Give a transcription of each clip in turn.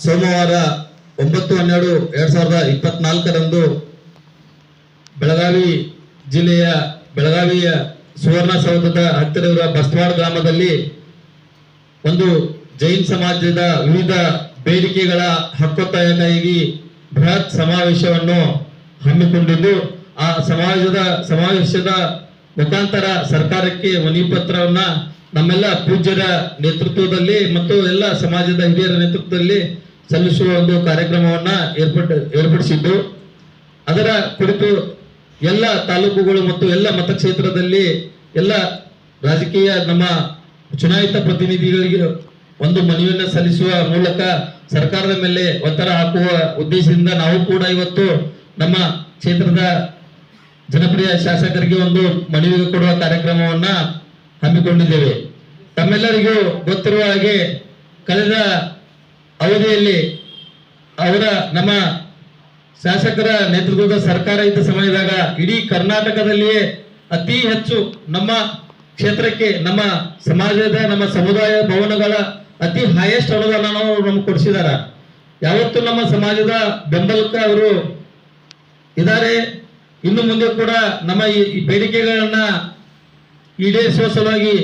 ಸೋಮವಾರ 9/12/2024 ಬೆಳಗಾವಿ ಜಿಲ್ಲೆಯ ಬೆಳಗಾವಿಯ ಸುವರ್ಣಸೌಧದ ಹತ್ತಿರವಿರುವ ಬಸ್ತವಾಡ ಗ್ರಾಮದಲ್ಲಿ ಒಂದು ಜೈನ್ ಸಮಾಜದ ವಿವಿಧ ಬೇಡಿಕೆಗಳ ಹಕ್ಕೊತ್ತಾಯಕ್ಕಾಗಿ ಬೃಹತ್ ಸಮಾವೇಶವನ್ನು ಹಮ್ಮಿಕೊಂಡಿದ್ದು ಆ ಸಮಾವೇಶದ ಮುಖಾಂತರ ಸರ್ಕಾರಕ್ಕೆ ಮನವಿ ಪತ್ರವನ್ನ ನಮ್ಮೆಲ್ಲ ಪೂಜ್ಯರ ನೇತೃತ್ವದಲ್ಲಿ ಮತ್ತು ಎಲ್ಲ ಸಮಾಜದ ಹಿರಿಯರ ನೇತೃತ್ವದಲ್ಲಿ ಸಲ್ಲಿಸುವ ಒಂದು ಕಾರ್ಯಕ್ರಮವನ್ನ ಏರ್ಪಡಿಸಿದ್ದು ಅದರ ಕುರಿತು ಎಲ್ಲ ತಾಲೂಕುಗಳು ಮತ್ತು ಎಲ್ಲ ಮತಕ್ಷೇತ್ರದಲ್ಲಿ ಎಲ್ಲ ರಾಜಕೀಯ ನಮ್ಮ ಚುನಾಯಿತ ಪ್ರತಿನಿಧಿಗಳಿಗೆ ಒಂದು ಮನವಿಯನ್ನು ಸಲ್ಲಿಸುವ ಮೂಲಕ ಸರ್ಕಾರದ ಮೇಲೆ ಒತ್ತಡ ಹಾಕುವ ಉದ್ದೇಶದಿಂದ ನಾವು ಕೂಡ ಇವತ್ತು ನಮ್ಮ ಕ್ಷೇತ್ರದ ಜನಪ್ರಿಯ ಶಾಸಕರಿಗೆ ಒಂದು ಮನವಿ ಕೊಡುವ ಕಾರ್ಯಕ್ರಮವನ್ನ ಹಮ್ಮಿಕೊಂಡಿದ್ದೇವೆ. ತಮ್ಮೆಲ್ಲರಿಗೂ ಗೊತ್ತಿರುವ ಹಾಗೆ ಕಳೆದ ಅವಧಿಯಲ್ಲಿ ನಮ್ಮ ಶಾಸಕರ ನೇತೃತ್ವದ ಸರ್ಕಾರ ಇದ್ದ ಸಮಯದಾಗ ಇಡೀ ಕರ್ನಾಟಕದಲ್ಲಿಯೇ ಅತಿ ಹೆಚ್ಚು ನಮ್ಮ ಕ್ಷೇತ್ರಕ್ಕೆ ನಮ್ಮ ಸಮಾಜದ ನಮ್ಮ ಸಮುದಾಯ ಭವನಗಳ ಅತಿ ಹೈಯೆಸ್ಟ್ ಅನುದಾನ ನಮ್ಗೆ ಕೊಡಿಸಿದಾರ. ಯಾವತ್ತು ನಮ್ಮ ಸಮಾಜದ ಬೆಂಬಲಕ್ಕೆ ಅವರು ಇದ್ದಾರೆ. ಇನ್ನು ಮುಂದೆ ಕೂಡ ನಮ್ಮ ಈ ಬೇಡಿಕೆಗಳನ್ನ ಈಡೇರಿಸುವ ಸಲುವಾಗಿ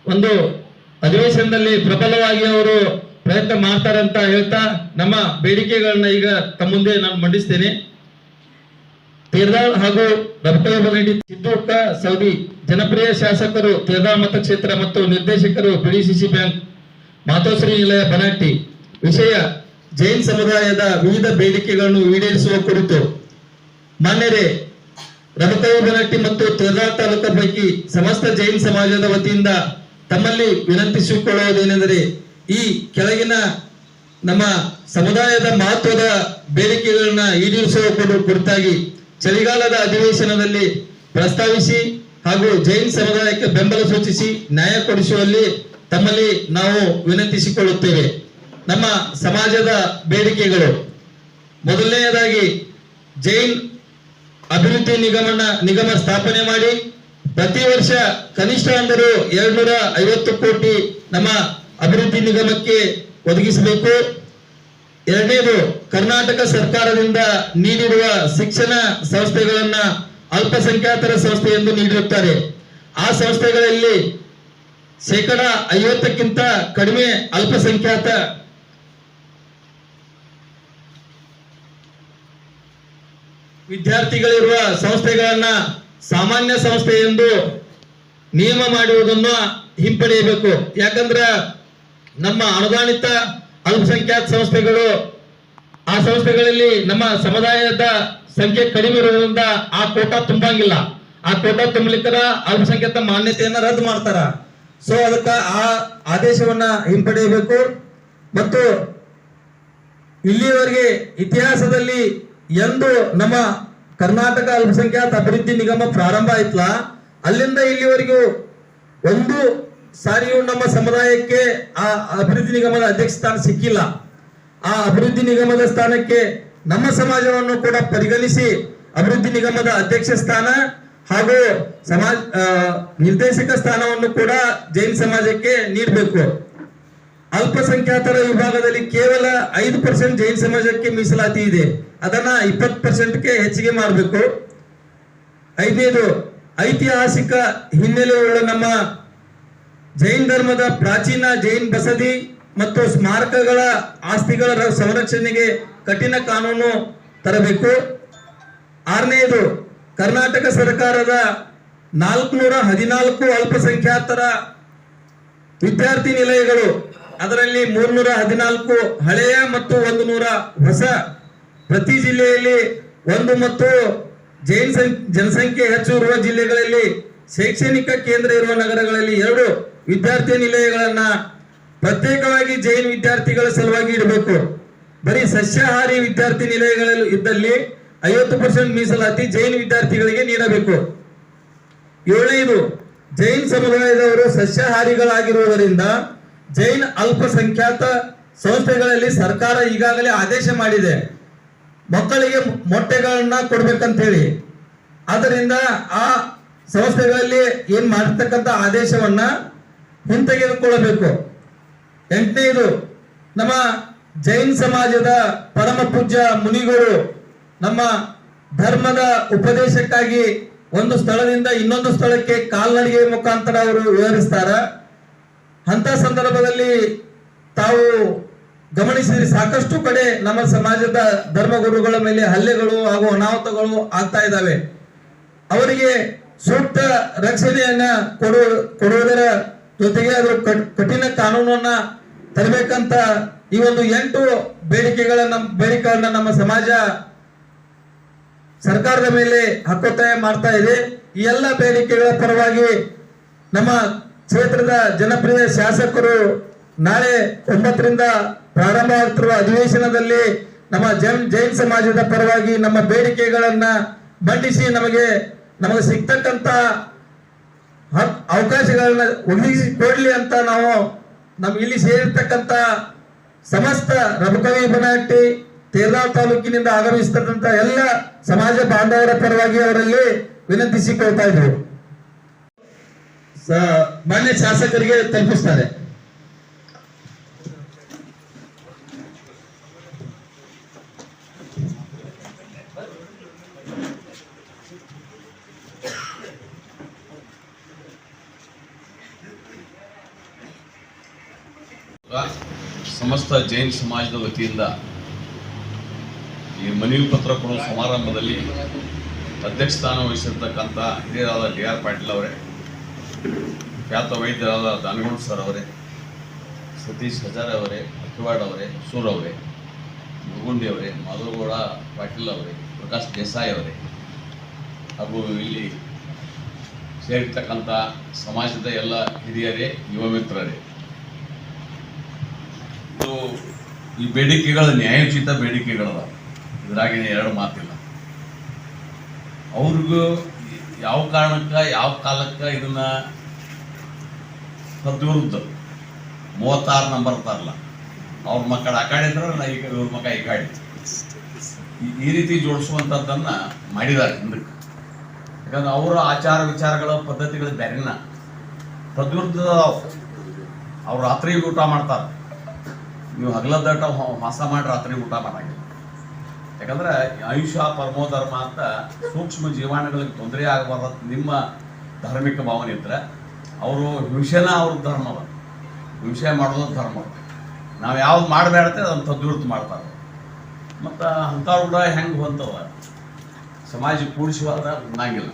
ಒಂದು ಅಧಿವೇಶನದಲ್ಲಿ ಪ್ರಬಲವಾಗಿ ಅವರು ಪ್ರಯತ್ನ ಮಾಡ್ತಾರೆ ಅಂತ ಹೇಳ್ತಾ ನಮ್ಮ ಬೇಡಿಕೆಗಳನ್ನ ಈಗ ತಮ್ಮ ಮುಂದೆ ನಾನು ಮಂಡಿಸ್ತೇನೆ. ತೇರ್ದಾಳ್ ಹಾಗೂ ರಬಕವಿ ಸಿದ್ದೂಕ ಸೌದಿ ಜನಪ್ರಿಯ ಶಾಸಕರು ತೇರ್ದಾಳ್ ಮತಕ್ಷೇತ್ರ ಮತ್ತು ನಿರ್ದೇಶಕರು ಪಿಡಿಸಿಸಿ ಬ್ಯಾಂಕ್ ಮಾತೋಶ್ರೀ ನಿಲಯ ಬನಾಟಿ. ವಿಷಯ ಜೈನ್ ಸಮುದಾಯದ ವಿವಿಧ ಬೇಡಿಕೆಗಳನ್ನು ಈಡೇರಿಸುವ ಕುರಿತು ಮಾನ್ಯರೇ, ರಬಕವಿ ಬನಾಟಿ ಮತ್ತು ತೇರ್ದಾಳ್ ತಾಲೂಕು ಪೈಕಿ ಸಮಸ್ತ ಜೈನ್ ಸಮಾಜದ ವತಿಯಿಂದ ತಮ್ಮಲ್ಲಿ ವಿನಂತಿಸಿಕೊಳ್ಳುವುದೇನೆಂದರೆ ಈ ಕೆಳಗಿನ ನಮ್ಮ ಸಮುದಾಯದ ಮಹತ್ವದ ಬೇಡಿಕೆಗಳನ್ನ ಈಡೇರಿಸುವ ಕುರಿತಾಗಿ ಚಳಿಗಾಲದ ಅಧಿವೇಶನದಲ್ಲಿ ಪ್ರಸ್ತಾವಿಸಿ ಹಾಗೂ ಜೈನ್ ಸಮುದಾಯಕ್ಕೆ ಬೆಂಬಲ ಸೂಚಿಸಿ ನ್ಯಾಯ ಕೊಡಿಸುವಲ್ಲಿ ತಮ್ಮಲ್ಲಿ ನಾವು ವಿನಂತಿಸಿಕೊಳ್ಳುತ್ತೇವೆ. ನಮ್ಮ ಸಮಾಜದ ಬೇಡಿಕೆಗಳು ಮೊದಲನೆಯದಾಗಿ ಜೈನ್ ಅಭಿವೃದ್ಧಿ ನಿಗಮ ಸ್ಥಾಪನೆ ಮಾಡಿ ಪ್ರತಿ ವರ್ಷ ಕನಿಷ್ಠ ಅಂದರೂ 250 ಕೋಟಿ ನಮ್ಮ ಅಭಿವೃದ್ಧಿ ನಿಗಮಕ್ಕೆ ಒದಗಿಸಬೇಕು. ಎರಡನೇದು, ಕರ್ನಾಟಕ ಸರ್ಕಾರದಿಂದ ನೀಡಿರುವ ಶಿಕ್ಷಣ ಸಂಸ್ಥೆಗಳನ್ನ ಅಲ್ಪಸಂಖ್ಯಾತರ ಸಂಸ್ಥೆ ಎಂದು ನೀಡಿರುತ್ತಾರೆ. ಆ ಸಂಸ್ಥೆಗಳಲ್ಲಿ 50% ಕಡಿಮೆ ಅಲ್ಪಸಂಖ್ಯಾತ ವಿದ್ಯಾರ್ಥಿಗಳಿರುವ ಸಂಸ್ಥೆಗಳನ್ನ ಸಾಮಾನ್ಯ ಸಂಸ್ಥೆ ಎಂದು ನಿಯಮ ಮಾಡುವುದನ್ನು ಹಿಂಪಡೆಯಬೇಕು. ಯಾಕಂದ್ರೆ ನಮ್ಮ ಅನುದಾನಿತ ಅಲ್ಪಸಂಖ್ಯಾತ ಸಂಸ್ಥೆಗಳು ಆ ಸಂಸ್ಥೆಗಳಲ್ಲಿ ನಮ್ಮ ಸಮುದಾಯದ ಸಂಖ್ಯೆ ಕಡಿಮೆ ಇರುವುದರಿಂದ ಆ ಕೋಟಾ ತುಂಬಂಗಿಲ್ಲ. ಆ ಕೋಟಾ ತುಂಬಲಿಕ್ಕರ ಅಲ್ಪಸಂಖ್ಯಾತ ಮಾನ್ಯತೆಯನ್ನ ರದ್ದು ಮಾಡ್ತಾರ. ಸೊ ಅದಕ್ಕೆ ಆ ಆದೇಶವನ್ನ ಹಿಂಪಡೆಯಬೇಕು. ಮತ್ತು ಇಲ್ಲಿಯವರೆಗೆ ಇತಿಹಾಸದಲ್ಲಿ ಎಂದು ನಮ್ಮ ಕರ್ನಾಟಕ ಅಲ್ಪಸಂಖ್ಯಾತ ಅಭಿವೃದ್ಧಿ ನಿಗಮ ಪ್ರಾರಂಭ ಆಯ್ತಲ್ಲ, ಅಲ್ಲಿಂದ ಇಲ್ಲಿವರೆಗೂ ಒಂದು ಸಾರಿಯೂ ನಮ್ಮ ಸಮುದಾಯಕ್ಕೆ ಆ ಅಭಿವೃದ್ಧಿ ನಿಗಮದ ಅಧ್ಯಕ್ಷ ಸ್ಥಾನ ಸಿಕ್ಕಿಲ್ಲ. ಆ ಅಭಿವೃದ್ಧಿ ನಿಗಮದ ಸ್ಥಾನಕ್ಕೆ ನಮ್ಮ ಸಮಾಜವನ್ನು ಕೂಡ ಪರಿಗಣಿಸಿ ಅಭಿವೃದ್ಧಿ ನಿಗಮದ ಅಧ್ಯಕ್ಷ ಸ್ಥಾನ ಹಾಗೂ ನಿರ್ದೇಶಕ ಸ್ಥಾನವನ್ನು ಕೂಡ ಜೈನ್ ಸಮಾಜಕ್ಕೆ ನೀಡಬೇಕು. ಅಲ್ಪಸಂಖ್ಯಾತರ ವಿಭಾಗದಲ್ಲಿ ಕೇವಲ 5% ಜೈನ್ ಸಮಾಜಕ್ಕೆ ಮೀಸಲಾತಿ ಇದೆ. ಅದನ್ನ 20%ಗೆ ಹೆಚ್ಚಿಗೆ ಮಾಡಬೇಕು. ಐದನೇದು, ಐತಿಹಾಸಿಕ ಹಿನ್ನೆಲೆಯುಳ್ಳ ನಮ್ಮ ಜೈನ್ ಧರ್ಮದ ಪ್ರಾಚೀನ ಜೈನ್ ಬಸದಿ ಮತ್ತು ಸ್ಮಾರಕಗಳ ಆಸ್ತಿಗಳ ಸಂರಕ್ಷಣೆಗೆ ಕಠಿಣ ಕಾನೂನು ತರಬೇಕು. ಆರನೆಯದು, ಕರ್ನಾಟಕ ಸರ್ಕಾರದ 414 ಅಲ್ಪಸಂಖ್ಯಾತರ ವಿದ್ಯಾರ್ಥಿ ನಿಲಯಗಳು, ಅದರಲ್ಲಿ 314 ಹಳೆಯ ಮತ್ತು 100 ಹೊಸ, ಪ್ರತಿ ಜಿಲ್ಲೆಯಲ್ಲಿ 1 ಮತ್ತು ಜೈನ್ ಜನಸಂಖ್ಯೆ ಹೆಚ್ಚು ಇರುವ ಜಿಲ್ಲೆಗಳಲ್ಲಿ ಶೈಕ್ಷಣಿಕ ಕೇಂದ್ರ ಇರುವ ನಗರಗಳಲ್ಲಿ 2 ವಿದ್ಯಾರ್ಥಿ ನಿಲಯಗಳನ್ನ ಪ್ರತ್ಯೇಕವಾಗಿ ಜೈನ್ ವಿದ್ಯಾರ್ಥಿಗಳ ಸಲುವಾಗಿ ಇಡಬೇಕು. ಬರೀ ಸಸ್ಯಾಹಾರಿ ವಿದ್ಯಾರ್ಥಿ ನಿಲಯಗಳಲ್ಲಿ ಇದ್ದಲ್ಲಿ 50% ಮೀಸಲಾತಿ ಜೈನ್ ವಿದ್ಯಾರ್ಥಿಗಳಿಗೆ ನೀಡಬೇಕು. 7ನೇದು, ಜೈನ್ ಸಮುದಾಯದವರು ಸಸ್ಯಾಹಾರಿಗಳಾಗಿರುವುದರಿಂದ ಜೈನ್ ಅಲ್ಪಸಂಖ್ಯಾತ ಸಂಸ್ಥೆಗಳಲ್ಲಿ ಸರ್ಕಾರ ಈಗಾಗಲೇ ಆದೇಶ ಮಾಡಿದೆ ಮಕ್ಕಳಿಗೆ ಮೊಟ್ಟೆಗಳನ್ನ ಕೊಡ್ಬೇಕಂತ ಹೇಳಿ. ಆದ್ದರಿಂದ ಆ ಸಂಸ್ಥೆಗಳಲ್ಲಿ ಏನ್ ಮಾಡಿರ್ತಕ್ಕಂಥ ಆದೇಶವನ್ನ ಹಿಂತೆಗೆದುಕೊಳ್ಳಬೇಕು. 8ನೇದು, ನಮ್ಮ ಜೈನ್ ಸಮಾಜದ ಪರಮ ಪೂಜ್ಯ ಮುನಿಗಳು ನಮ್ಮ ಧರ್ಮದ ಉಪದೇಶಕ್ಕಾಗಿ ಒಂದು ಸ್ಥಳದಿಂದ ಇನ್ನೊಂದು ಸ್ಥಳಕ್ಕೆ ಕಾಲ್ನಡಿಗೆ ಮುಖಾಂತರ ಅವರು ವಿವರಿಸ್ತಾರ. ಅಂತ ಸಂದರ್ಭದಲ್ಲಿ ತಾವು ಗಮನಿಸಿದ್ರೆ ಸಾಕಷ್ಟು ಕಡೆ ನಮ್ಮ ಸಮಾಜದ ಧರ್ಮಗುರುಗಳ ಮೇಲೆ ಹಲ್ಲೆಗಳು ಹಾಗೂ ಅನಾಹುತಗಳು ಆಗ್ತಾ ಇದ್ದಾವೆ. ಅವರಿಗೆ ಸೂಕ್ತ ರಕ್ಷಣೆಯನ್ನ ಕೊಡುವುದರ ಜೊತೆಗೆ ಅದರ ಕಠಿಣ ಕಾನೂನನ್ನ ತರಬೇಕಂತ ಈ ಒಂದು 8 ಬೇಡಿಕೆಗಳನ್ನ ನಮ್ಮ ಸಮಾಜ ಸರ್ಕಾರದ ಮೇಲೆ ಹಕ್ಕೊತ್ತಾಯ ಮಾಡ್ತಾ ಇದೆ. ಈ ಎಲ್ಲ ಬೇಡಿಕೆಗಳ ಪರವಾಗಿ ನಮ್ಮ ಕ್ಷೇತ್ರದ ಜನಪ್ರಿಯ ಶಾಸಕರು ನಾಳೆ 9ರಿಂದ ಪ್ರಾರಂಭವಾಗುತ್ತಿರುವ ಅಧಿವೇಶನದಲ್ಲಿ ನಮ್ಮ ಜೈನ್ ಸಮಾಜದ ಪರವಾಗಿ ನಮ್ಮ ಬೇಡಿಕೆಗಳನ್ನ ಮಂಡಿಸಿ ನಮಗೆ ಸಿಗ್ತಕ್ಕಂತ ಅವಕಾಶಗಳನ್ನ ಒದಗಿಸಿಕೊಡ್ಲಿ ಅಂತ ನಾವು ಇಲ್ಲಿ ಸೇರಿರ್ತಕ್ಕಂತ ಸಮಸ್ತ ರಬಕವಿ ಬನಹಟ್ಟಿ ತೇರದಾಳ್ ತಾಲೂಕಿನಿಂದ ಆಗಮಿಸಿದಂತ ಎಲ್ಲ ಸಮಾಜ ಬಾಂಧವರ ಪರವಾಗಿ ಅವರಲ್ಲಿ ವಿನಂತಿಸಿಕೊಳ್ತಾ ಇದ್ರು. ಮಾನ್ಯ ಶಾಸಕರಿಗೆ ತಲುಪಿಸ್ತಾರೆ. ಸಮಸ್ತ ಜೈನ್ ಸಮಾಜದ ವತಿಯಿಂದ ಈ ಮನವಿ ಪತ್ರ ಕೊಡುವ ಸಮಾರಂಭದಲ್ಲಿ ಅಧ್ಯಕ್ಷ ಸ್ಥಾನ ವಹಿಸಿರ್ತಕ್ಕಂಥ ಹಿರಿಯರಾದ DR ಪಾಟೀಲ್ ಅವರೇ, ಖ್ಯಾತ ವೈದ್ಯರಾದ ದಾನಗೌಡ ಸರ್ ಅವರೇ, ಸತೀಶ್ ಹಜಾರೆ ಅವರೇ, ಅಕ್ಕಿವಾಡ್ ಅವರೇ, ಸೂರ್ ಅವರೇ, ಮುಗುಂಡಿ ಅವರೇ, ಮಾಧವಗೌಡ ಪಾಟೀಲ್ ಅವರೇ, ಪ್ರಕಾಶ್ ದೇಸಾಯಿ ಅವರೇ, ಹಾಗೂ ಇಲ್ಲಿ ಸೇರಿರ್ತಕ್ಕಂಥ ಸಮಾಜದ ಎಲ್ಲ ಹಿರಿಯರೇ, ಯುವ ಮಿತ್ರರೇ, ಈ ಬೇಡಿಕೆಗಳ ನ್ಯಾಯೋಚಿತ ಬೇಡಿಕೆಗಳದ, ಇದ್ರಾಗಿನ 2 ಮಾತಿಲ್ಲ. ಅವ್ರಿಗೂ ಯಾವ ಕಾರಣಕ್ಕೆ ಯಾವ ಕಾಲಕ್ಕೆ ಇದನ್ನ ತದ್ವಿರುದ್ಧ 36 ನಂಬರ್ ತರಲ್ಲ, ಅವ್ರ ಮಕ್ಕಳ ಆ ಕಡೆ ಇದ್ರೆ ಈಗ ಇವ್ರ ಮಕ್ಕ ಈ ಕಡೆ ಈ ರೀತಿ ಜೋಡಿಸುವಂಥದ್ದನ್ನು ಮಾಡಿದ್ದಾರೆ ಹಿಂದಕ್ಕೆ. ಯಾಕಂದ್ರೆ ಅವರ ಆಚಾರ ವಿಚಾರಗಳ ಪದ್ಧತಿಗಳ ಬೇರೆನ ತದ್ವಿರುದ್ಧ. ಅವ್ರು ರಾತ್ರಿ ಊಟ ಮಾಡ್ತಾರೆ, ನೀವು ಹಗಲದ್ದಾಟ ವಾಸ ಮಾಡಿ ರಾತ್ರಿ ಊಟ ಮಾಡಂಗಿಲ್ಲ. ಯಾಕಂದ್ರೆ ಆಯುಷ್ಯ ಪರಮೋಧರ್ಮ ಅಂತ ಸೂಕ್ಷ್ಮ ಜೀವಾಣುಗಳಿಗೆ ತೊಂದರೆ ಆಗಬಾರ್ದು ನಿಮ್ಮ ಧಾರ್ಮಿಕ ಭಾವನೆ ಇದ್ರೆ ಅವರು ಹಿಂಸೆನ ಅವ್ರ ಧರ್ಮದ ಹಿಂಸೆ ಮಾಡೋದು ಧರ್ಮ. ನಾವು ಯಾವ್ದು ಮಾಡಬೇಡತ್ತೆ ಅದನ್ನು ತದ್ವಿರುದ್ಧ ಮಾಡ್ತಾರೆ. ಮತ್ತು ಅಂಥವ್ರು ಕೂಡ ಹೆಂಗೆ ಹೊಂತವ ಸಮಾಜ ಕೂಡಿಸುವಾಗ ಹೊಂದಂಗಿಲ್ಲ.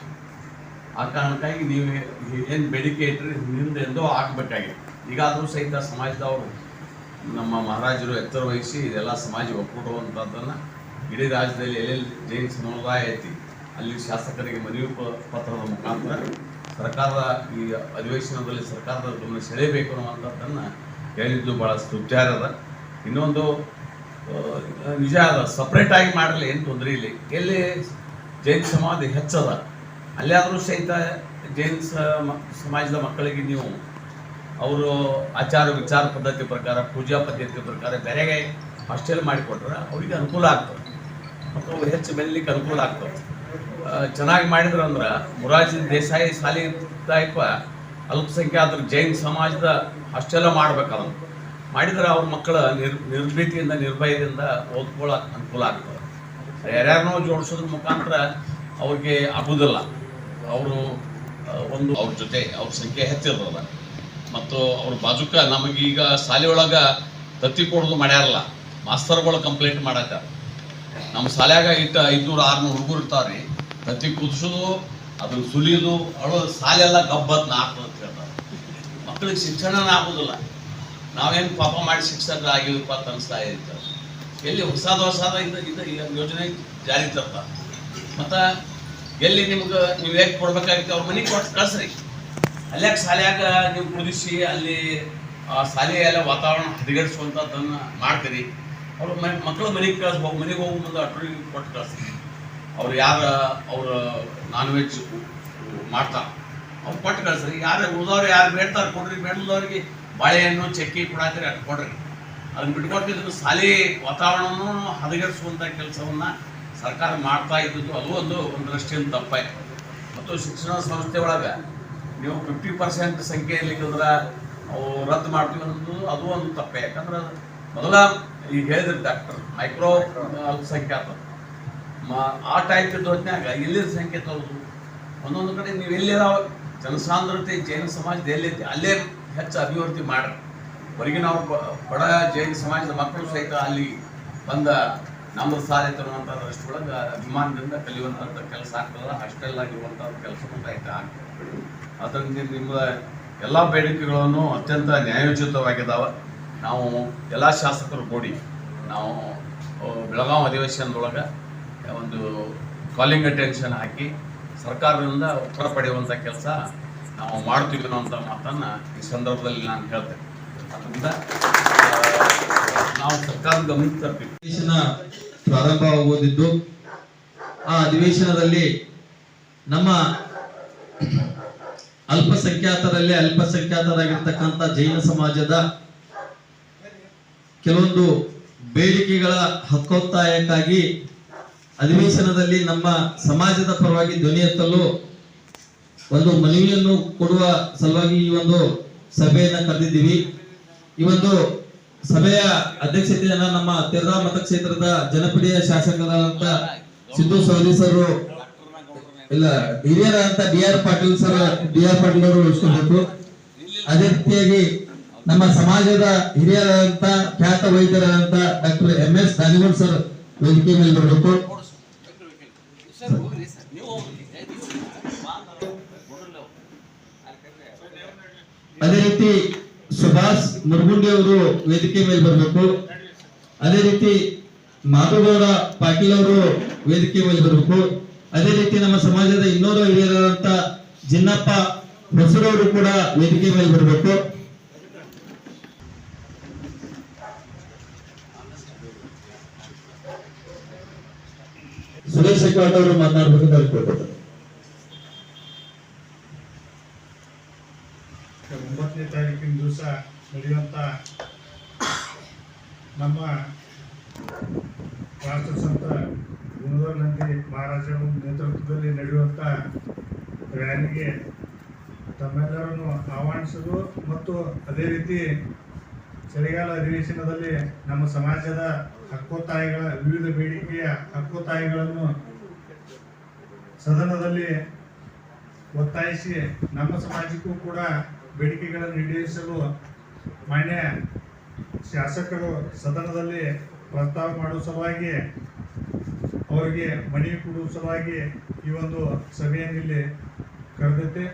ಆ ಕಾರಣಕ್ಕಾಗಿ ನೀವು ಏನು ಬೇಡಿಕೆ ಇಟ್ಟರೆ ಹಿಂದೆ ಎಂದೋ ಆಗಬೇಕಾಗಿದೆ. ಈಗಾದರೂ ಸಹಿತ ಸಮಾಜದವರು ನಮ್ಮ ಮಹಾರಾಜರು ಎತ್ತರ ವಹಿಸಿ ಇದೆಲ್ಲ ಸಮಾಜ ಒಕ್ಕೂಡುವಂಥದ್ದನ್ನು ಇಡೀ ರಾಜ್ಯದಲ್ಲಿ ಎಲ್ಲೆಲ್ಲಿ ಜೈನ್ ಸಮುದಾಯ ಐತಿ ಅಲ್ಲಿ ಶಾಸಕರಿಗೆ ಮನವಿ ಪತ್ರದ ಮುಖಾಂತರ ಸರ್ಕಾರದ ಈ ಅಧಿವೇಶನದಲ್ಲಿ ಸರ್ಕಾರದ ಗಮನ ಸೆಳೆಯಬೇಕು ಅನ್ನುವಂಥದ್ದನ್ನು ಹೇಳಿದ್ದು ಭಾಳ ಸ್ತುತ್ಯಾರ ಅದ. ಇನ್ನೊಂದು ನಿಜ ಅದ, ಸಪ್ರೇಟಾಗಿ ಮಾಡಲಿ ಏನು ತೊಂದರೆ ಇಲ್ಲ. ಎಲ್ಲಿ ಜೈನ್ ಸಮಾಜ ಹೆಚ್ಚದ ಅಲ್ಲಿ ಆದರೂ ಸಹಿತ ಜೈನ್ ಸಮಾಜದ ಮಕ್ಕಳಿಗೆ ನೀವು ಅವರು ಆಚಾರ ವಿಚಾರ ಪದ್ಧತಿ ಪ್ರಕಾರ ಪೂಜಾ ಪದ್ಧತಿ ಪ್ರಕಾರ ಬೇರೆಗೆ ಹಾಸ್ಟೆಲ್ ಮಾಡಿಕೊಟ್ರೆ ಅವರಿಗೆ ಅನುಕೂಲ ಆಗ್ತದೆ ಮತ್ತು ಅವ್ರು ಹೆಚ್ಚು ಬೆಳಲಿಕ್ಕೆ ಅನುಕೂಲ ಆಗ್ತದೆ. ಚೆನ್ನಾಗಿ ಮಾಡಿದ್ರು ಅಂದ್ರೆ ಮೊರಾರ್ಜಿ ದೇಸಾಯಿ ಶಾಲೆ ಟೈಪ್ ಅಲ್ಪಸಂಖ್ಯಾತರ ಜೈನ್ ಸಮಾಜದ ಹಾಸ್ಟೆಲ್ ಮಾಡ್ಬೇಕದನ್ನು ಮಾಡಿದ್ರೆ ಅವ್ರ ಮಕ್ಕಳ ನಿರ್ಭೀತಿಯಿಂದ ನಿರ್ಭಯದಿಂದ ಓದ್ಕೊಳ್ಳೋಕೆ ಅನುಕೂಲ ಆಗ್ತದೆ. ಯಾರ್ಯಾರನ್ನೋ ಜೋಡಿಸೋದ್ರ ಮುಖಾಂತರ ಅವ್ರಿಗೆ ಆಗೋದಿಲ್ಲ. ಅವರು ಅವ್ರ ಜೊತೆ ಅವ್ರ ಸಂಖ್ಯೆ ಹೆಚ್ಚಿರ್ತದ. ಮತ್ತು ಅವ್ರ ಬಾಜುಕ ನಮಗೀಗ ಶಾಲೆ ಒಳಗೆ ತತ್ತಿ ಕೊಡೋದು ಮಾಡ್ಯಾರಲ್ಲ, ಮಾಸ್ತರ್ಗಳು ಕಂಪ್ಲೇಂಟ್ ಮಾಡತ್ತಾರ. ನಮ್ಮ ಶಾಲ್ಯಾಗ 500-600 ಹುಡುಗರು ಇರ್ತಾವ್ರಿ, ತತ್ತಿ ಕುದಿಸೋದು ಅದನ್ನು ಸುಲಿಯೋದು ಅಳೋದು ಶಾಲೆಲ್ಲ ಗಬ್ಬತ್ ನಾಲ್ಕು ಅಂತ ಹೇಳ್ತಾರೆ. ಮಕ್ಕಳಿಗೆ ಶಿಕ್ಷಣನ ಆಗೋದಿಲ್ಲ. ನಾವೇನು ಪಾಪ ಮಾಡಿ ಶಿಕ್ಷಕರು ಆಗಿವಪ್ಪ ಅಂತ ಅನಿಸ್ತಾ ಇರ್ತಾರೆ. ಎಲ್ಲಿ ಹೊಸದ ಯೋಜನೆ ಜಾರಿ ತರ್ತಾರೆ. ಮತ್ತು ಎಲ್ಲಿ ನಿಮ್ಗೆ ನೀವು ಹೇಗೆ ಕೊಡ್ಬೇಕಾಗಿತ್ತು ಅವ್ರ ಮನೆಗೆ ಕೊಟ್ಟು ಕಳಿಸ್ರಿ. ಅಲ್ಯಾಕೆ ಶಾಲ್ಯಾಗ ನೀವು ಕುದಿಸಿ ಅಲ್ಲಿ ಆ ಶಾಲೆಯೆಲ್ಲ ವಾತಾವರಣ ಹದಗೆಡಿಸುವಂಥದ್ದನ್ನು ಮಾಡ್ತೀರಿ. ಅವ್ರ ಮಕ್ಕಳು ಮನೆಗೆ ಮನೆಗೆ ಹೋಗೋ ಮುಂದೆ ಅಟ್ರಿಗೆ ಕೊಟ್ಟು ಕಳಿಸ್ರಿ. ಅವ್ರು ಅವ್ರು ನಾನ್ ವೆಜ್ ಮಾಡ್ತಾರೆ ಅವ್ರು ಕೊಟ್ಟು ಕಳಿಸ್ರಿ. ಉಳಿದವ್ರು ಯಾರು ಬೇಡ್ತಾರೆ ಕೊಡ್ರಿ, ಬೇಡದವ್ರಿಗೆ ಬಾಳೆಹಣ್ಣು ಚಕ್ಕಿ ಕೊಡಾತೀರಿ ಅಟ್ಟು ಕೊಡ್ರಿ. ಅದನ್ನ ಬಿಟ್ಕೊಟ್ಟಿದ್ರು ಶಾಲೆ ವಾತಾವರಣನೂ ಹದಗೆಡಿಸುವಂಥ ಕೆಲಸವನ್ನು ಸರ್ಕಾರ ಮಾಡ್ತಾ ಇದ್ದದ್ದು ಅದು ಒಂದು ದೃಷ್ಟಿಯಿಂದ ತಪ್ಪಾಯ್ತು. ಮತ್ತು ಶಿಕ್ಷಣ ಸಂಸ್ಥೆ ಒಳಗೆ ನೀವು 50% ಸಂಖ್ಯೆಯಲ್ಲಿ ಅಂದ್ರೆ ಅವು ರದ್ದು ಮಾಡ್ತೀವಿ ಅನ್ನೋದು ಅದು ಒಂದು ತಪ್ಪೆ. ಯಾಕಂದ್ರೆ ಮೊದಲ ಈಗ ಹೇಳಿದ್ರೆ ಡಾಕ್ಟರ್ ಮೈಕ್ರೋ ಅಲ್ಪಸಂಖ್ಯಾತ ಆ ಟೈಪ್ ಇದ್ದ ಹೊತ್ನ್ಯಾಗ ಎಲ್ಲಿನ ಸಂಖ್ಯೆ ತರೋದು ಒಂದೊಂದು ಕಡೆ ನೀವು ಎಲ್ಲಿರೋ ಜನಸಾಂದ್ರತೆ ಜೈನ ಸಮಾಜದ ಎಲ್ಲೈತಿ ಅಲ್ಲೇ ಹೆಚ್ಚು ಅಭಿವೃದ್ಧಿ ಮಾಡ್ರಿ. ಹೊರಗಿನ ಬಡ ಜೈನ ಸಮಾಜದ ಮಕ್ಕಳು ಸಹಿತ ಅಲ್ಲಿ ಬಂದ ನಮ್ಮದು ಸಾಧೈತೆ ಅನ್ನುವಂಥ ಅಷ್ಟೊಳಗೆ ಅಭಿಮಾನದಿಂದ ಕಲಿಯುವಂಥದ್ದು ಕೆಲಸ ಆಗ್ತದೆ. ಅಷ್ಟೆಲ್ಲ ಆಗಿರುವಂಥ ಕೆಲಸನೂ ಸಹಿತ ಆಗ್ತದೆ. ಅದರಿಂದ ನಿಮ್ಮ ಎಲ್ಲ ಬೇಡಿಕೆಗಳನ್ನು ಅತ್ಯಂತ ನ್ಯಾಯೋಚಿತವಾಗಿದ್ದಾವೆ. ನಾವು ಎಲ್ಲ ಶಾಸಕರು ಕೂಡಿ ನಾವು ಬೆಳಗಾವಿ ಅಧಿವೇಶನದೊಳಗೆ ಒಂದು ಕಾಲಿಂಗ್ ಅಟೆನ್ಷನ್ ಹಾಕಿ ಸರ್ಕಾರದಿಂದ ಉತ್ತರ ಪಡೆಯುವಂಥ ಕೆಲಸ ನಾವು ಮಾಡ್ತೀವಿ ಅನ್ನೋಂಥ ಮಾತನ್ನು ಈ ಸಂದರ್ಭದಲ್ಲಿ ನಾನು ಹೇಳ್ತೇನೆ. ಅದರಿಂದ ನಾವು ಸರ್ಕಾರದ ಗಮನಕ್ಕೆ ತರ್ತೀವಿ. ಅಧಿವೇಶನ ಪ್ರಾರಂಭವಾಗುವುದಿದ್ದು ಆ ಅಧಿವೇಶನದಲ್ಲಿ ನಮ್ಮ ಅಲ್ಪಸಂಖ್ಯಾತರಲ್ಲಿ ಅಲ್ಪಸಂಖ್ಯಾತರಾಗಿರ್ತಕ್ಕಂಥ ಜೈನ ಸಮಾಜದ ಕೆಲವೊಂದು ಬೇಡಿಕೆಗಳ ಹಕ್ಕೊತ್ತಾಯಕ್ಕಾಗಿ ಅಧಿವೇಶನದಲ್ಲಿ ನಮ್ಮ ಸಮಾಜದ ಪರವಾಗಿ ಧ್ವನಿ ಎತ್ತಲು ಒಂದು ಮನವಿಯನ್ನು ಕೊಡುವ ಸಲುವಾಗಿ ಈ ಒಂದು ಸಭೆಯನ್ನ ಕರೆದಿದ್ದೀವಿ. ಈ ಒಂದು ಸಭೆಯ ಅಧ್ಯಕ್ಷತೆಯನ್ನ ನಮ್ಮ ತೆರದಾ ಮತಕ್ಷೇತ್ರದ ಜನಪ್ರಿಯ ಶಾಸಕರಾದಂತ ಸಿದ್ದು ಸವದಿ ಸರ್ ಇಲ್ಲ ಹಿರಿಯರಾದಂತ ಡಿ.ಆರ್. ಪಾಟೀಲ್ ಅವರು ವಹಿಸ್ಕೊಳ್ಬೇಕು. ಅದೇ ರೀತಿಯಾಗಿ ನಮ್ಮ ಸಮಾಜದ ಹಿರಿಯರಾದಂತ ಖ್ಯಾತ ವೈದ್ಯರಾದಂತ ಡಾಕ್ಟರ್ ಎಂ.ಎಸ್. ದಾನಿಗೌಡ ಸರ್ ವೇದಿಕೆ ಮೇಲೆ ಬರಬೇಕು. ಅದೇ ರೀತಿ ಸುಭಾಷ್ ಮುರ್ಗುಂಡಿ ಅವರು ವೇದಿಕೆ ಮೇಲೆ ಬರಬೇಕು. ಅದೇ ರೀತಿ ಮಾಧುಗೌಡ ಪಾಟೀಲ್ ಅವರು ವೇದಿಕೆ ಮೇಲೆ ಬರಬೇಕು. ಅದೇ ರೀತಿ ನಮ್ಮ ಸಮಾಜದ ಇನ್ನೋರು ಹಿರಿಯರಾದಂತ ಜಿನ್ನಪ್ಪ ಹೊಸರವರು ಕೂಡ ವೇದಿಕೆ ಮೇಲೆ ಬರಬೇಕು. ಸುರೇಶ್ ಹೆಗ್ವಾಡ್ ಅವರು ಮಾತನಾಡಬೇಕು ಅಂತ ಹೇಳ್ಕೊಳ್ತಾರೆ. 9ನೇ ತಾರೀಕಿನ ದಿವಸ ನಡೆಯುವಂಥ ನಮ್ಮ ರಾಷ್ಟ್ರಸಂತ ಗುಣಧರ್ ನಂದಿ ಮಹಾರಾಜರ ನೇತೃತ್ವದಲ್ಲಿ ನಡೆಯುವಂಥ ರ್ಯಾಲಿಗೆ ತಮ್ಮೆಲ್ಲರನ್ನು ಆಹ್ವಾನಿಸಲು ಮತ್ತು ಅದೇ ರೀತಿ ಚಳಿಗಾಲ ಅಧಿವೇಶನದಲ್ಲಿ ನಮ್ಮ ಸಮಾಜದ ಹಕ್ಕೊತ್ತಾಯಗಳ ವಿವಿಧ ಬೇಡಿಕೆಯ ಹಕ್ಕೊತ್ತಾಯಗಳನ್ನು ಸದನದಲ್ಲಿ ಒತ್ತಾಯಿಸಿ ನಮ್ಮ ಸಮಾಜಕ್ಕೂ ಕೂಡ ಬೇಡಿಕೆಗಳನ್ನು ಈಡೇರಿಸಲು ಮಾನ್ಯ ಶಾಸಕರು ಸದನದಲ್ಲಿ ಪ್ರಸ್ತಾವ ಮಾಡುವ ಸಲುವಾಗಿ ಅವರಿಗೆ ಮನವಿ ಕೊಡುವ ಸಲುವಾಗಿ ಈ ಒಂದು ಸಭೆಯನ್ನು ಇಲ್ಲಿ ಕರೆದೈತೆ.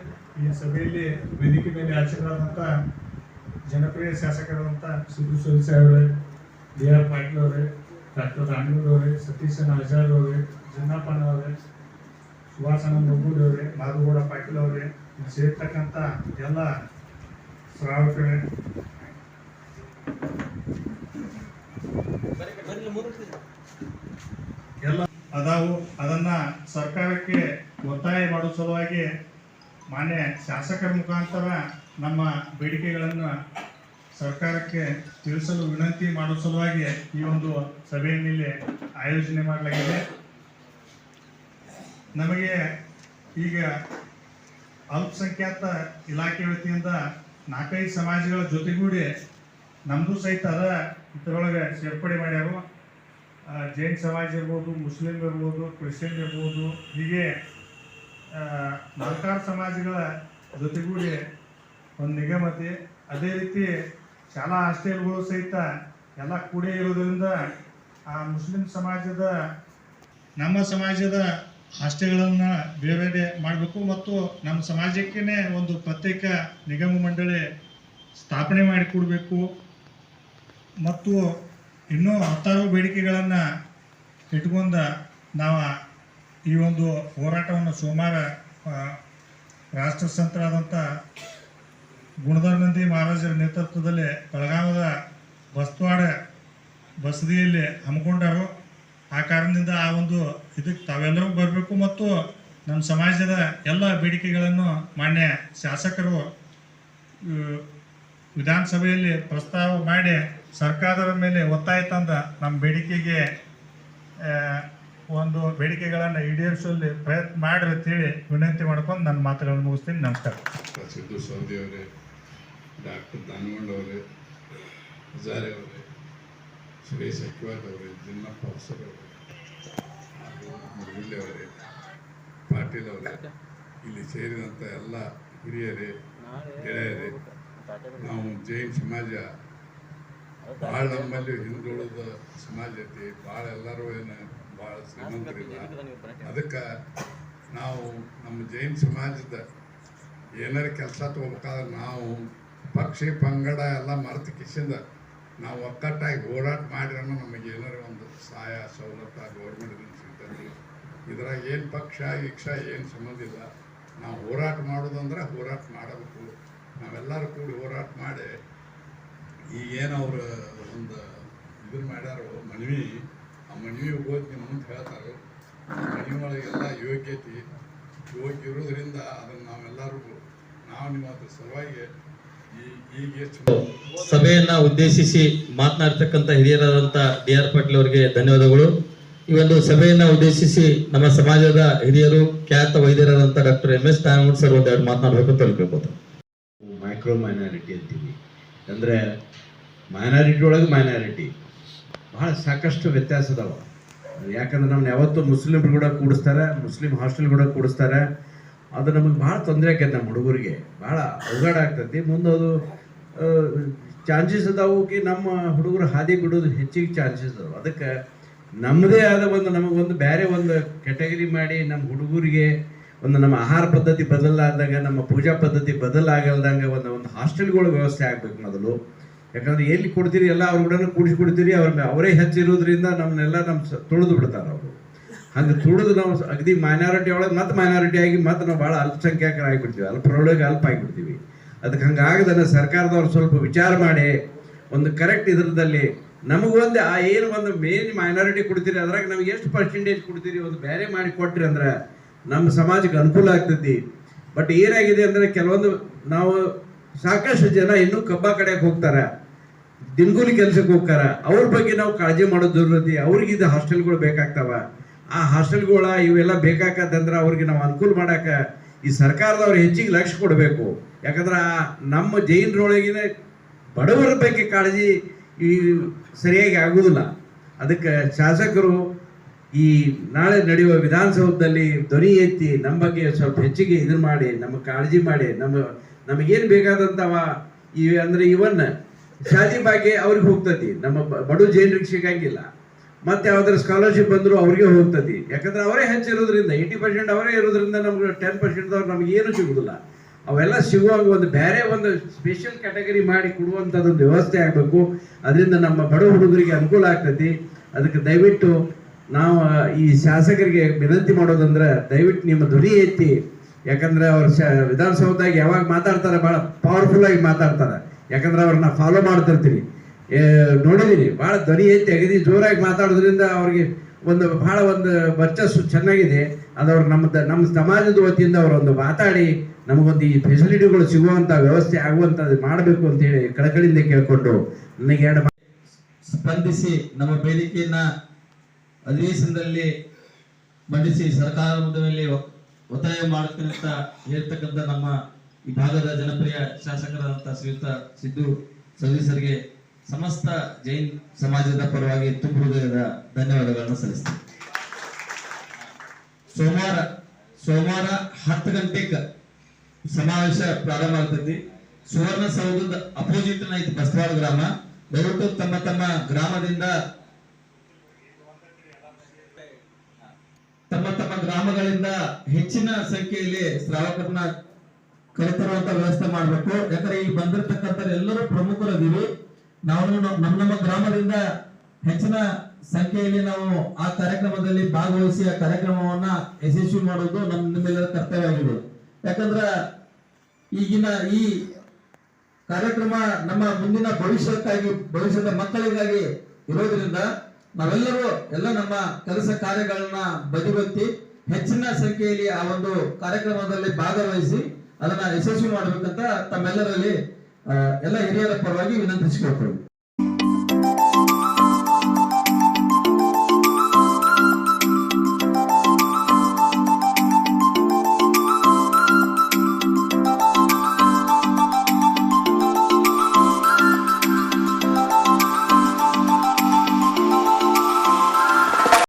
ಈ ಸಭೆಯಲ್ಲಿ ವೇದಿಕೆ ಮೇಲೆ ಆಚರಣಾದಂಥ ಜನಪ್ರಿಯ ಶಾಸಕರಾದಂಥ ಸಿದ್ದು ಸವದಿ ಸಾಹೇಬ್ರೆ, ಡಿ.ಆರ್. ಪಾಟೀಲ್ ಅವರೇ, ಡಾಕ್ಟರ್ ದಾನಿಗೌಡ ಅವರೇ, ಸತೀಶ್ ಆಜಾದ್ ಅವರೇ, ಜಿನ್ನಪ್ಪಣ್ಣ ಅವರೇ, ಸುಭಾಷಣ್ಣ ಮುರ್ಗುಂಡಿ ಅವರೇ, ಮಾಧುಗೌಡ ಪಾಟೀಲ್ ಅವರೇ, ಸೇರ್ತಕ್ಕಂಥ ಎಲ್ಲ ಶ್ರಾವಕರೇ, ಎಲ್ಲ ಅದಾವು. ಅದನ್ನ ಸರ್ಕಾರಕ್ಕೆ ಒತ್ತಾಯ ಮಾಡುವ ಸಲುವಾಗಿ ಮಾನ್ಯ ಶಾಸಕರ ಮುಖಾಂತರ ನಮ್ಮ ಬೇಡಿಕೆಗಳನ್ನು ಸರ್ಕಾರಕ್ಕೆ ತಿಳಿಸಲು ವಿನಂತಿ ಮಾಡುವ ಸಲುವಾಗಿ ಈ ಒಂದು ಸಭೆಯಲ್ಲಿ ಆಯೋಜನೆ ಮಾಡಲಾಗಿದೆ. ನಮಗೆ ಈಗ ಅಲ್ಪಸಂಖ್ಯಾತ ಇಲಾಖೆ ವತಿಯಿಂದ 4-5 ಸಮಾಜಗಳ ಜೊತೆಗೂಡಿ ನಮ್ಮದು ಸಹಿತ ಅದ ಇದರೊಳಗೆ ಸೇರ್ಪಡೆ ಮಾಡ್ಯಾರು. ಜೈನ್ ಸಮಾಜ ಇರ್ಬೋದು, ಮುಸ್ಲಿಂ ಇರ್ಬೋದು, ಕ್ರಿಶ್ಚಿಯನ್ ಇರ್ಬೋದು, ಹೀಗೆ 4 ಸಮಾಜಗಳ ಜೊತೆಗೂಡಿ ಒಂದು ನಿಗಮತೆ. ಅದೇ ರೀತಿ ಶಾಲಾ ಹಾಸ್ಟೆಲ್ಗಳು ಸಹಿತ ಎಲ್ಲ ಕೂಡೇ ಇರೋದ್ರಿಂದ ಆ ಮುಸ್ಲಿಂ ಸಮಾಜದ ನಮ್ಮ ಸಮಾಜದ ಹಾಸ್ಟೆಲ್ಗಳನ್ನು ಬೇರೆ ಬೇರೆ ಮಾಡಬೇಕು ಮತ್ತು ನಮ್ಮ ಸಮಾಜಕ್ಕೇ ಒಂದು ಪ್ರತ್ಯೇಕ ನಿಗಮ ಮಂಡಳಿ ಸ್ಥಾಪನೆ ಮಾಡಿಕೊಡ್ಬೇಕು ಮತ್ತು ಇನ್ನೂ 10 ಬೇಡಿಕೆಗಳನ್ನು ಇಟ್ಕೊಂಡ ನಾವು ಈ ಒಂದು ಹೋರಾಟವನ್ನು ಸೋಮವಾರ ರಾಷ್ಟ್ರಸಂತರಾದಂಥ ಗುಣಧರ್ ನಂದಿ ಮಹಾರಾಜರ ನೇತೃತ್ವದಲ್ಲಿ ಬೆಳಗಾವದ ಬಸ್ತವಾಡ ಬಸದಿಯಲ್ಲಿ ಹಮ್ಮಿಕೊಂಡರು. ಆ ಕಾರಣದಿಂದ ಆ ಒಂದು ಇದಕ್ಕೆ ತಾವೆಲ್ಲರೂ ಬರಬೇಕು ಮತ್ತು ನಮ್ಮ ಸಮಾಜದ ಎಲ್ಲ ಬೇಡಿಕೆಗಳನ್ನು ಮಾನ್ಯ ಶಾಸಕರು ವಿಧಾನಸಭೆಯಲ್ಲಿ ಪ್ರಸ್ತಾವ ಮಾಡಿ ಸರ್ಕಾರದ ಮೇಲೆ ಒತ್ತಾಯ ತಂದ ನಮ್ಮ ಬೇಡಿಕೆಗೆ ಒಂದು ಬೇಡಿಕೆಗಳನ್ನು ಈಡೇರಿಸುವಲ್ಲಿ ಪ್ರಯತ್ನ ಮಾಡ್ರಿ ಅಂತೇಳಿ ವಿನಂತಿ ಮಾಡ್ಕೊಂಡು ನನ್ನ ಮಾತುಗಳನ್ನು ಮುಗಿಸ್ತೀನಿ. ನಮಸ್ಕಾರ. ಸಿದ್ದು ಸವದಿ ಅವರೇ, ಡಾಕ್ಟರ್ ದಾನಗೌಡ ಅವರೇ, ಹಜಾರೆ ಅವರೇ, ಸುರೇಶ್ ಅಕ್ಕಿವಾಡ್ ಅವರೇ, ಜಿನ್ನಪ್ಪ ಹೊಸರ್ ಅವರೇ, ಹಾಗೂ ಮುರುಗುಳ್ಳಿ ಅವರೇ, ಪಾಟೀಲ್ ಅವರೇ, ಇಲ್ಲಿ ಸೇರಿದಂಥ ಎಲ್ಲ ಹಿರಿಯರೇ, ಗೆಳೆಯರೇ, ನಾವು ಜೈನ್ ಸಮಾಜ ಭಾಳ ನಮ್ಮಲ್ಲಿ ಹಿಂದುಳಿದ ಸಮಾಜ ಐತಿ. ಭಾಳ ಎಲ್ಲರೂ ಏನು ಭಾಳ ಶ್ರೀಮಂತರಿಲ್ಲ. ಅದಕ್ಕೆ ನಾವು ನಮ್ಮ ಜೈನ್ ಸಮಾಜದ ಏನಾರ ಕೆಲಸ ತಗೋಬೇಕಾದ್ರೆ ನಾವು ಪಕ್ಷಿ ಪಂಗಡ ಎಲ್ಲ ಮರೆತು ಕಿಸಿಂದ ನಾವು ಒಕ್ಕಟ್ಟಾಗಿ ಹೋರಾಟ ಮಾಡಿರೋ ನಮಗೆ ಏನಾರ ಒಂದು ಸಹಾಯ ಸವಲತ್ತು ಗೌರ್ಮೆಂಟ್ದಿಂದ ಸಿಗ್ತದೆ. ಇದ್ರಾಗ ಏನು ಪಕ್ಷ ಇಕ್ಷ ಏನು ಸಂಬಂಧ ಇಲ್ಲ. ನಾವು ಹೋರಾಟ ಮಾಡೋದಂದ್ರೆ ಹೋರಾಟ ಮಾಡಬೇಕು. ನಾವೆಲ್ಲರೂ ಕೂಡಿ ಹೋರಾಟ ಮಾಡಿ ಈಗೇನು ಅವರು ಒಂದು ಇದನ್ನು ಮಾಡ್ಯಾರೋ ಮನವಿ, ಆ ಮನವಿ ಹೋಗಿ ನಿಮ್ಮ ಮುಂದೆ ಹೇಳ್ತಾರೆ. ಮನವಿ ಒಳಗೆಲ್ಲ ಯೋಗ್ಯತೆ ಇರೋದ್ರಿಂದ ಅದನ್ನು ನಾವೆಲ್ಲರೂ ನಾವು ನಿಮ್ಮ ಅದ್ರ ಸಲುವಾಗಿ ಈಗ ಎಷ್ಟು ಸಭೆಯನ್ನ ಉದ್ದೇಶಿಸಿ ಮಾತನಾಡ್ತಕ್ಕಂಥ ಹಿರಿಯರಾದಂಥ DR ಪಾಟೀಲ್ ಅವರಿಗೆ ಧನ್ಯವಾದಗಳು. ಈ ಒಂದು ಸಭೆಯನ್ನ ಉದ್ದೇಶಿಸಿ ನಮ್ಮ ಸಮಾಜದ ಹಿರಿಯರು ಖ್ಯಾತ ವೈದ್ಯರಾದಂಥ ಡಾಕ್ಟರ್ MS ನಾರಾಯಣಗೌಡ ಸರ್ ಒಂದೆರಡು ಮಾತನಾಡಬೇಕು ಅಂತ ಹೇಳ್ಬೋದು. ಮೈಕ್ರೋ ಮೈನಾರಿಟಿ ಅಂತೀವಿ, ಅಂದರೆ ಮೈನಾರಿಟಿ ಒಳಗೆ ಮೈನಾರಿಟಿ ಭಾಳ ಸಾಕಷ್ಟು ವ್ಯತ್ಯಾಸ ಅದಾವ. ಯಾಕಂದ್ರೆ ನಮ್ಮನ್ನ ಯಾವತ್ತೂ ಮುಸ್ಲಿಮ್ರು ಕೂಡ ಕೂಡಿಸ್ತಾರೆ, ಮುಸ್ಲಿಂ ಹಾಸ್ಟೆಲ್ ಕೂಡ ಕೂಡಿಸ್ತಾರೆ. ಅದು ನಮಗೆ ಭಾಳ ತೊಂದರೆ ಆಕೈತೆ. ನಮ್ಮ ಹುಡುಗರಿಗೆ ಭಾಳ ಅವಘಡ ಆಗ್ತೈತಿ. ಮುಂದೆ ಅದು ಚಾನ್ಸಸ್ ಅದಾವು ನಮ್ಮ ಹುಡುಗರು ಹಾದಿ ಬಿಡೋದು ಹೆಚ್ಚಿಗೆ ಚಾನ್ಸಸ್ ಅದಾವೆ. ಅದಕ್ಕೆ ನಮ್ಮದೇ ಆದ ಒಂದು ನಮಗೊಂದು ಬೇರೆ ಒಂದು ಕ್ಯಾಟಗರಿ ಮಾಡಿ ನಮ್ಮ ಹುಡುಗರಿಗೆ ಒಂದು ನಮ್ಮ ಆಹಾರ ಪದ್ಧತಿ ಬದಲಾದಾಗ, ನಮ್ಮ ಪೂಜಾ ಪದ್ಧತಿ ಬದಲಾಗಲ್ದಂಗೆ ಒಂದು ಹಾಸ್ಟೆಲ್ಗಳ ವ್ಯವಸ್ಥೆ ಆಗ್ಬೇಕು ಮೊದಲು. ಯಾಕಂದ್ರೆ ಎಲ್ಲಿ ಕೊಡ್ತೀರಿ ಎಲ್ಲ ಅವ್ರ ಕೂಡ ಕೂಡಿಸ್ಕೊಡ್ತೀರಿ, ಅವರೇ ಹೆಚ್ಚಿರೋದ್ರಿಂದ ನಮ್ಮನ್ನೆಲ್ಲ ತುಳಿದು ಬಿಡ್ತಾರೆ ಅವರು. ಹಂಗೆ ತುಳಿದು ನಾವು ಅಗದಿ ಮೈನಾರಿಟಿ ಒಳಗೆ ಮತ್ತೆ ಮೈನಾರಿಟಿ ಆಗಿ ಮತ್ತೆ ನಾವು ಭಾಳ ಅಲ್ಪಸಂಖ್ಯಾತರಾಗಿಬಿಡ್ತೀವಿ, ಅಲ್ಪರೊಳಗೆ ಅಲ್ಪ ಆಗಿಬಿಡ್ತೀವಿ. ಅದಕ್ಕೆ ಹಂಗಾಗದನ್ನ ಸರ್ಕಾರದವ್ರು ಸ್ವಲ್ಪ ವಿಚಾರ ಮಾಡಿ ಒಂದು ಕರೆಕ್ಟ್ ಇದ್ರದಲ್ಲಿ ನಮಗೊಂದು ಆ ಏನು ಒಂದು ಮೇನ್ ಮೈನಾರಿಟಿ ಕೊಡ್ತೀರಿ ಅದ್ರಾಗ ನಮ್ಗೆ ಎಷ್ಟು ಪರ್ಸೆಂಟೇಜ್ ಕೊಡ್ತೀರಿ ಒಂದು ಬೇರೆ ಮಾಡಿ ಕೊಟ್ರಿ ಅಂದ್ರೆ ನಮ್ಮ ಸಮಾಜಕ್ಕೆ ಅನುಕೂಲ ಆಗ್ತೈತಿ. ಬಟ್ ಏನಾಗಿದೆ ಅಂದರೆ ಕೆಲವೊಂದು ನಾವು ಸಾಕಷ್ಟು ಜನ ಇನ್ನೂ ಕಬ್ಬ ಕಡೆಗೆ ಹೋಗ್ತಾರೆ, ದಿನಗೂಲಿ ಕೆಲಸಕ್ಕೆ ಹೋಗ್ತಾರೆ. ಅವ್ರ ಬಗ್ಗೆ ನಾವು ಕಾಳಜಿ ಮಾಡೋದು ಜರೂರತಿ. ಅವ್ರಿಗೆ ಇದು ಹಾಸ್ಟೆಲ್ಗಳು ಬೇಕಾಗ್ತಾವ. ಆ ಹಾಸ್ಟೆಲ್ಗಳ ಇವೆಲ್ಲ ಬೇಕಾಕತ್ತಂದ್ರೆ ಅವ್ರಿಗೆ ನಾವು ಅನುಕೂಲ ಮಾಡಕ್ಕೆ ಈ ಸರ್ಕಾರದವ್ರು ಹೆಚ್ಚಿಗೆ ಲಕ್ಷ್ಯ ಕೊಡಬೇಕು. ಯಾಕಂದ್ರೆ ನಮ್ಮ ಜೈನರೊಳಗಿನ ಬಡವರ ಬಗ್ಗೆ ಕಾಳಜಿ ಈ ಸರಿಯಾಗಿ ಆಗುವುದಿಲ್ಲ. ಅದಕ್ಕೆ ಶಾಸಕರು ಈ ನಾಳೆ ನಡೆಯುವ ವಿಧಾನಸೌಧದಲ್ಲಿ ಧ್ವನಿ ಎತ್ತಿ ನಮ್ಮ ಬಗ್ಗೆ ಸ್ವಲ್ಪ ಹೆಚ್ಚಿಗೆ ಇದನ್ನು ಮಾಡಿ ನಮಗೆ ಕಾಳಜಿ ಮಾಡಿ ನಮಗೇನು ಬೇಕಾದಂಥವ ಅಂದರೆ ಇವನ್ ಶಾದಿ ಬಗ್ಗೆ ಅವ್ರಿಗೆ ಹೋಗ್ತತಿ. ನಮ್ಮ ಬಡ ಜೈನರಿಗೆ ಸಿಗಂಗಿಲ್ಲ. ಮತ್ತೆ ಯಾವ್ದಾರು ಸ್ಕಾಲರ್ಶಿಪ್ ಬಂದರೂ ಅವ್ರಿಗೆ ಹೋಗ್ತತಿ. ಯಾಕಂದ್ರೆ ಅವರೇ ಹೆಚ್ಚಿರೋದ್ರಿಂದ 80% ಅವರೇ ಇರೋದ್ರಿಂದ ನಮ್ಗೆ 10% ನಮಗೇನು ಸಿಗುದಿಲ್ಲ. ಅವೆಲ್ಲ ಸಿಗುವಾಗ ಒಂದು ಬೇರೆ ಒಂದು ಸ್ಪೆಷಲ್ ಕ್ಯಾಟಗರಿ ಮಾಡಿ ಕೊಡುವಂಥದ್ದೊಂದು ವ್ಯವಸ್ಥೆ ಆಗಬೇಕು. ಅದರಿಂದ ನಮ್ಮ ಬಡ ಹುಡುಗರಿಗೆ ಅನುಕೂಲ ಆಗ್ತತಿ. ಅದಕ್ಕೆ ದಯವಿಟ್ಟು ನಾವು ಈ ಶಾಸಕರಿಗೆ ವಿನಂತಿ ಮಾಡೋದಂದ್ರೆ ದಯವಿಟ್ಟು ನಿಮ್ಮ ಧ್ವನಿ ಎತ್ತಿ. ಯಾಕಂದ್ರೆ ಅವ್ರ ವಿಧಾನಸೌಧದಾಗ ಯಾವಾಗ ಮಾತಾಡ್ತಾರೆ ಭಾಳ ಪವರ್ಫುಲ್ ಆಗಿ ಮಾತಾಡ್ತಾರೆ. ಯಾಕಂದ್ರೆ ಅವ್ರನ್ನ ಫಾಲೋ ಮಾಡ್ತಿರ್ತೀನಿ, ನೋಡಿದೀನಿ. ಭಾಳ ಧ್ವನಿ ಎತ್ತಿ ಅಗದಿ ಜೋರಾಗಿ ಮಾತಾಡೋದ್ರಿಂದ ಅವ್ರಿಗೆ ಒಂದು ಭಾಳ ಒಂದು ವರ್ಚಸ್ಸು ಚೆನ್ನಾಗಿದೆ. ಅದವ್ರು ನಮ್ಮ ಸಮಾಜದ ವತಿಯಿಂದ ಅವರೊಂದು ಮಾತಾಡಿ ನಮಗೊಂದು ಈ ಫೆಸಿಲಿಟಿಗಳು ಸಿಗುವಂಥ ವ್ಯವಸ್ಥೆ ಆಗುವಂಥದ್ದು ಮಾಡಬೇಕು ಅಂತೇಳಿ ಕಳಕಳಿಯಿಂದ ಕೇಳಿಕೊಂಡು ನನಗೆ ಎರಡು ಸ್ಪಂದಿಸಿ ನಮ್ಮ ಬೇಡಿಕೆಯನ್ನ ಅಧಿವೇಶನದಲ್ಲಿ ಮಂಡಿಸಿ ಸರ್ಕಾರದ ಮೇಲೆ ಒತ್ತಾಯ ಮಾಡುತ್ತೇನೆ ಅಂತ ಹೇಳ್ತಕ್ಕಂಥ ನಮ್ಮ ಈ ಭಾಗದ ಜನಪ್ರಿಯ ಶಾಸಕರಾದಂಥ ಶ್ರೀಯುತ ಸಿದ್ದು ಸದಸ್ಯರಿಗೆ ಸಮಸ್ತ ಜೈನ್ ಸಮಾಜದ ಪರವಾಗಿ ತುಂಬ ಹೃದಯದ ಧನ್ಯವಾದಗಳನ್ನು ಸಲ್ಲಿಸ್ತೀನಿ. ಸೋಮವಾರ 10 ಗಂಟೆಗೆ ಸಮಾವೇಶ ಪ್ರಾರಂಭ ಆಗ್ತೈತಿ. ಸುವರ್ಣಸೌಧದ ಅಪೋಸಿಟ್ ಐತಿ ಬಸವಾಳ ಗ್ರಾಮ. ದಯವಿಟ್ಟು ತಮ್ಮ ಗ್ರಾಮದಿಂದ ತಮ್ಮ ಗ್ರಾಮಗಳಿಂದ ಹೆಚ್ಚಿನ ಸಂಖ್ಯೆಯಲ್ಲಿ ಶ್ರಾವಕರನ್ನ ಕರೆತರುವಂತ ವ್ಯವಸ್ಥೆ ಮಾಡಬೇಕು. ಯಾಕಂದ್ರೆ ಈಗ ಬಂದಿರತಕ್ಕಂಥ ಎಲ್ಲರೂ ಪ್ರಮುಖರು ಅದೀವಿ. ನಾವು ನಮ್ಮ ಗ್ರಾಮದಿಂದ ಹೆಚ್ಚಿನ ಸಂಖ್ಯೆಯಲ್ಲಿ ನಾವು ಆ ಕಾರ್ಯಕ್ರಮದಲ್ಲಿ ಭಾಗವಹಿಸಿ ಆ ಕಾರ್ಯಕ್ರಮವನ್ನ ಯಶಸ್ವಿ ಮಾಡೋದು ನಿಮ್ಮೆಲ್ಲರ ಕರ್ತವ್ಯ ಆಗಿದೆ. ಯಾಕಂದ್ರ ಈಗಿನ ಈ ಕಾರ್ಯಕ್ರಮ ನಮ್ಮ ಮುಂದಿನ ಭವಿಷ್ಯದ ಮಕ್ಕಳಿಗಾಗಿ ಇರೋದ್ರಿಂದ ನಾವೆಲ್ಲರೂ ನಮ್ಮ ಕೆಲಸ ಕಾರ್ಯಗಳನ್ನ ಬದಿಗೊತ್ತಿ ಹೆಚ್ಚಿನ ಸಂಖ್ಯೆಯಲ್ಲಿ ಆ ಒಂದು ಕಾರ್ಯಕ್ರಮದಲ್ಲಿ ಭಾಗವಹಿಸಿ ಅದನ್ನ ಯಶಸ್ವಿ ಮಾಡಬೇಕಂತ ತಮ್ಮೆಲ್ಲರಲ್ಲಿ ಎಲ್ಲ ಹಿರಿಯರ ಪರವಾಗಿ ವಿನಂತಿಸಿಕೊಳ್ತೇವೆ.